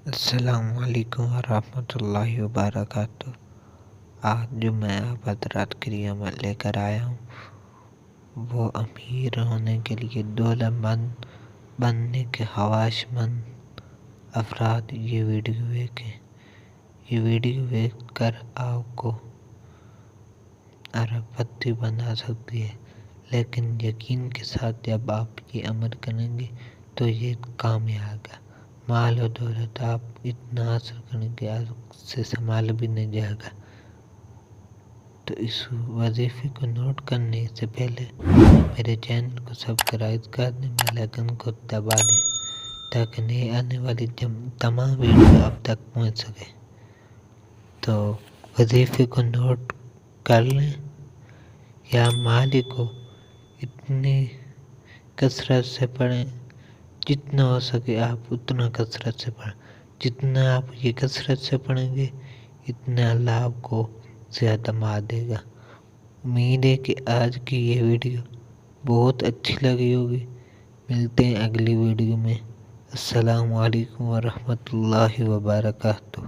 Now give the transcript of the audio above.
السلام علیکم ورحمۃ اللہ وبرکاتہ۔ آج جو میں آپ حضرات کے لیے عمل لے کر آیا ہوں وہ امیر ہونے کے لیے دولت مند بننے کے خواہش مند افراد یہ ویڈیو دیکھیں۔ یہ ویڈیو دیکھ کر آپ کو ارب پتی بنا سکتی ہے، لیکن یقین کے ساتھ جب آپ یہ عمل کریں گے تو یہ کامیاب ہے۔ مال و دولت آپ اتنا حاصل کریں گے آپ سے سنبھال بھی نہیں جائے گا۔ تو اس وظیفے کو نوٹ کرنے سے پہلے میرے چینل کو سبسکرائب کر دیں، بیل آئیکن کو دبا دیں تاکہ نئے آنے والی تمام ویڈیو آپ تک پہنچ سکے۔ تو وظیفے کو نوٹ کر لیں یا مالک کو اتنی کثرت سے پڑھیں، جتنا ہو سکے آپ اتنا کثرت سے پڑھیں۔ جتنا آپ یہ کثرت سے پڑھیں گے اتنا اللہ آپ کو زیادہ مال دے گا۔ امید ہے کہ آج کی یہ ویڈیو بہت اچھی لگی ہوگی۔ ملتے ہیں اگلی ویڈیو میں۔ السلام علیکم ورحمۃ اللہ وبرکاتہ۔